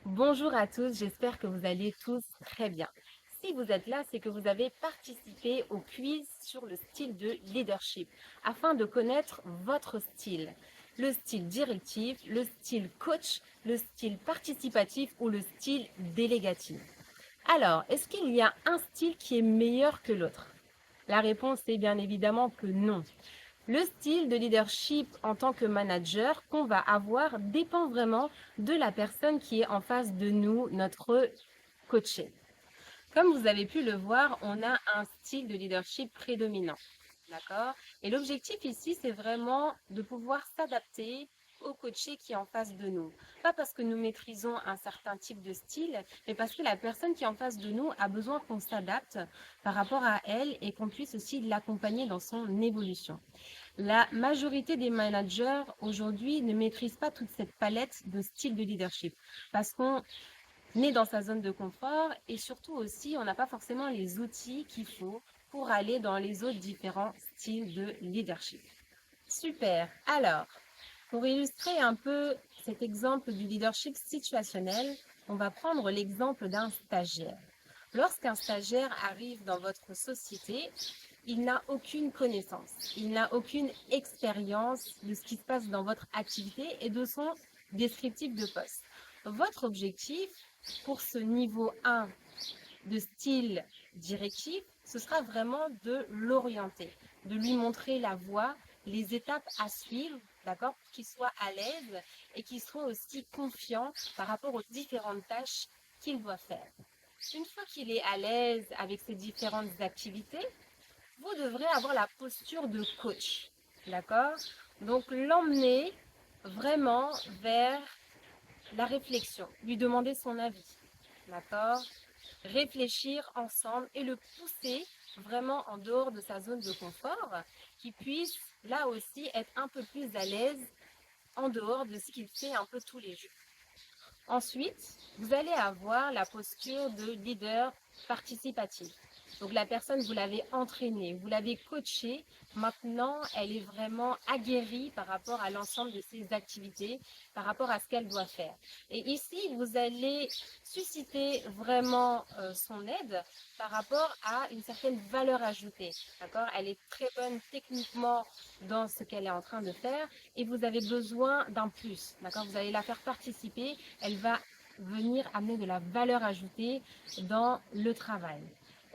Bonjour à tous, j'espère que vous allez tous très bien. Si vous êtes là, c'est que vous avez participé au quiz sur le style de leadership afin de connaître votre style. Le style directif, le style coach, le style participatif ou le style délégatif. Alors, est-ce qu'il y a un style qui est meilleur que l'autre? La réponse est bien évidemment que non. Le style de leadership en tant que manager qu'on va avoir dépend vraiment de la personne qui est en face de nous, notre coaché. Comme vous avez pu le voir, on a un style de leadership prédominant. D'accord? Et l'objectif ici, c'est vraiment de pouvoir s'adapter au coaché qui est en face de nous. Pas parce que nous maîtrisons un certain type de style, mais parce que la personne qui est en face de nous a besoin qu'on s'adapte par rapport à elle et qu'on puisse aussi l'accompagner dans son évolution. La majorité des managers aujourd'hui ne maîtrisent pas toute cette palette de styles de leadership parce qu'on est dans sa zone de confort et surtout aussi on n'a pas forcément les outils qu'il faut pour aller dans les autres différents styles de leadership. Super. Alors, pour illustrer un peu cet exemple du leadership situationnel, on va prendre l'exemple d'un stagiaire. Lorsqu'un stagiaire arrive dans votre société, il n'a aucune connaissance, il n'a aucune expérience de ce qui se passe dans votre activité et de son descriptif de poste. Votre objectif pour ce niveau 1 de style directif, ce sera vraiment de l'orienter, de lui montrer la voie, les étapes à suivre, d'accord, pour qu'il soit à l'aise et qu'il soit aussi confiant par rapport aux différentes tâches qu'il doit faire. Une fois qu'il est à l'aise avec ces différentes activités, vous devrez avoir la posture de coach, d'accord? Donc l'emmener vraiment vers la réflexion, lui demander son avis, d'accord? Réfléchir ensemble et le pousser vraiment en dehors de sa zone de confort, qu'il puisse là aussi être un peu plus à l'aise en dehors de ce qu'il fait un peu tous les jours. Ensuite, vous allez avoir la posture de leader participatif. Donc la personne, vous l'avez entraînée, vous l'avez coachée. Maintenant, elle est vraiment aguerrie par rapport à l'ensemble de ses activités, par rapport à ce qu'elle doit faire. Et ici, vous allez susciter vraiment son aide par rapport à une certaine valeur ajoutée. D'accord? Elle est très bonne techniquement dans ce qu'elle est en train de faire et vous avez besoin d'un plus. D'accord? Vous allez la faire participer. Elle va venir amener de la valeur ajoutée dans le travail.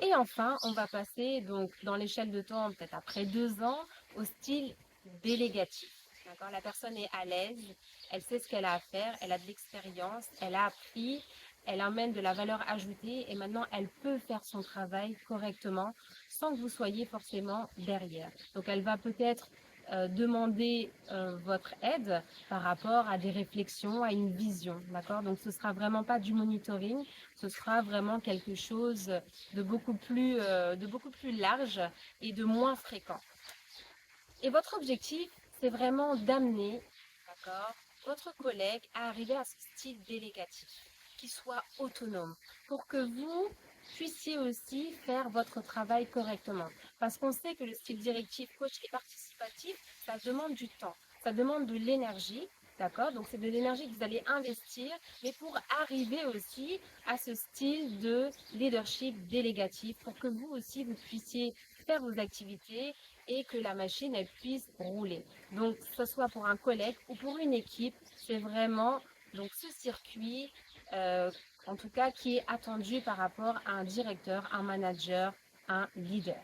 Et enfin, on va passer donc dans l'échelle de temps, peut-être après 2 ans, au style délégatif. D'accord? La personne est à l'aise, elle sait ce qu'elle a à faire, elle a de l'expérience, elle a appris, elle amène de la valeur ajoutée et maintenant elle peut faire son travail correctement sans que vous soyez forcément derrière. Donc elle va peut-être demander votre aide par rapport à des réflexions, à une vision, d'accord? Donc ce sera vraiment pas du monitoring, ce sera vraiment quelque chose de beaucoup plus large et de moins fréquent. Et votre objectif, c'est vraiment d'amener, d'accord, votre collègue à arriver à ce style délégatif, qui soit autonome, pour que vous puissiez aussi faire votre travail correctement. Parce qu'on sait que le style directif, coach et participatif, ça demande du temps, ça demande de l'énergie, d'accord? Donc c'est de l'énergie que vous allez investir, mais pour arriver aussi à ce style de leadership délégatif, pour que vous aussi, vous puissiez faire vos activités et que la machine elle puisse rouler. Donc que ce soit pour un collègue ou pour une équipe, c'est vraiment donc ce circuit en tout cas qui est attendu par rapport à un directeur, un manager, un leader.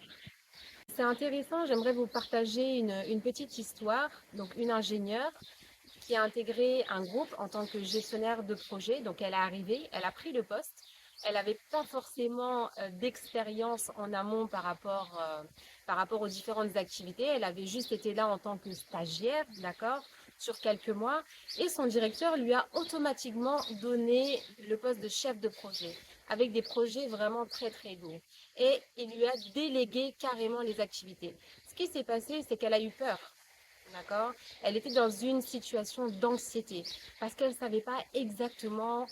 C'est intéressant, j'aimerais vous partager une petite histoire. Donc une ingénieure qui a intégré un groupe en tant que gestionnaire de projet. Donc elle est arrivée, elle a pris le poste. Elle n'avait pas forcément d'expérience en amont par rapport aux différentes activités. Elle avait juste été là en tant que stagiaire, d'accord, sur quelques mois. Et son directeur lui a automatiquement donné le poste de chef de projet, avec des projets vraiment très très lourds. Et il lui a délégué carrément les activités. Ce qui s'est passé, c'est qu'elle a eu peur. D'accord? Elle était dans une situation d'anxiété parce qu'elle ne savait pas exactement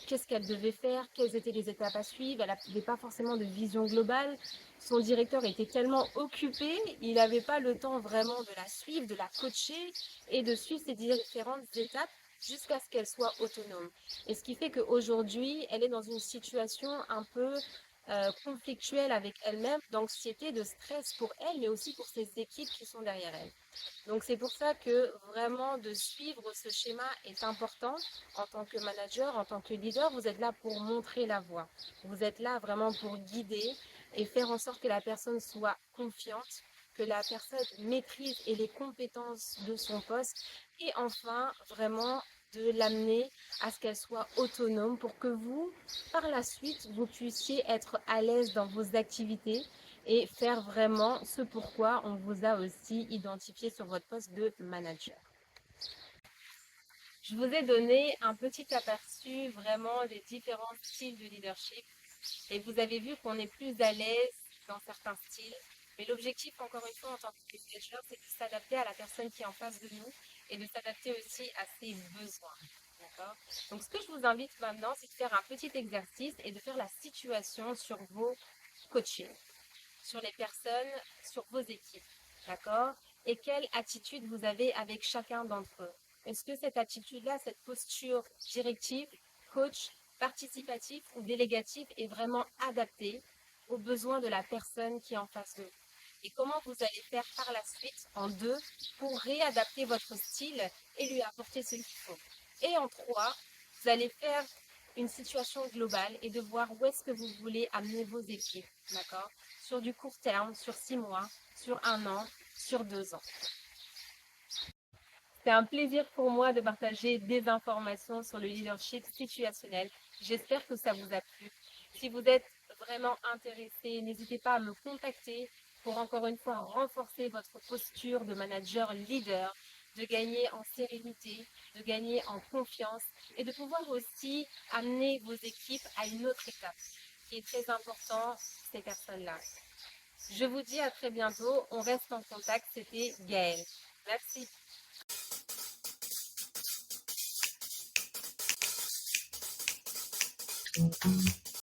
qu'est-ce qu'elle devait faire, quelles étaient les étapes à suivre. Elle n'avait pas forcément de vision globale. Son directeur était tellement occupé, il n'avait pas le temps vraiment de la suivre, de la coacher et de suivre ces différentes étapes jusqu'à ce qu'elle soit autonome. Et ce qui fait qu'aujourd'hui, elle est dans une situation un peu conflictuelle avec elle-même, d'anxiété, de stress pour elle, mais aussi pour ses équipes qui sont derrière elle. Donc c'est pour ça que vraiment de suivre ce schéma est important en tant que manager, en tant que leader. Vous êtes là pour montrer la voie. Vous êtes là vraiment pour guider et faire en sorte que la personne soit confiante, que la personne maîtrise et les compétences de son poste et enfin vraiment de l'amener à ce qu'elle soit autonome pour que vous, par la suite, vous puissiez être à l'aise dans vos activités et faire vraiment ce pourquoi on vous a aussi identifié sur votre poste de manager. Je vous ai donné un petit aperçu vraiment des différents styles de leadership et vous avez vu qu'on est plus à l'aise dans certains styles. Mais l'objectif, encore une fois, en tant que manager, c'est de s'adapter à la personne qui est en face de nous et de s'adapter aussi à ses besoins. D'accord? Donc, ce que je vous invite maintenant, c'est de faire un petit exercice et de faire la situation sur vos coachings, sur les personnes, sur vos équipes. D'accord? Et quelle attitude vous avez avec chacun d'entre eux? Est-ce que cette attitude-là, cette posture directive, coach, participatif ou délégatif est vraiment adaptée aux besoins de la personne qui est en face de vous? Et comment vous allez faire par la suite en deux pour réadapter votre style et lui apporter ce qu'il faut? Et en trois, vous allez faire une situation globale et de voir où est-ce que vous voulez amener vos équipes, d'accord? Sur du court terme, sur 6 mois, sur 1 an, sur 2 ans. C'est un plaisir pour moi de partager des informations sur le leadership situationnel. J'espère que ça vous a plu. Si vous êtes vraiment intéressé, n'hésitez pas à me contacter pour encore une fois renforcer votre posture de manager leader, de gagner en sérénité, de gagner en confiance et de pouvoir aussi amener vos équipes à une autre étape qui est très important, ces personnes-là. Je vous dis à très bientôt. On reste en contact. C'était Gaëlle. Merci.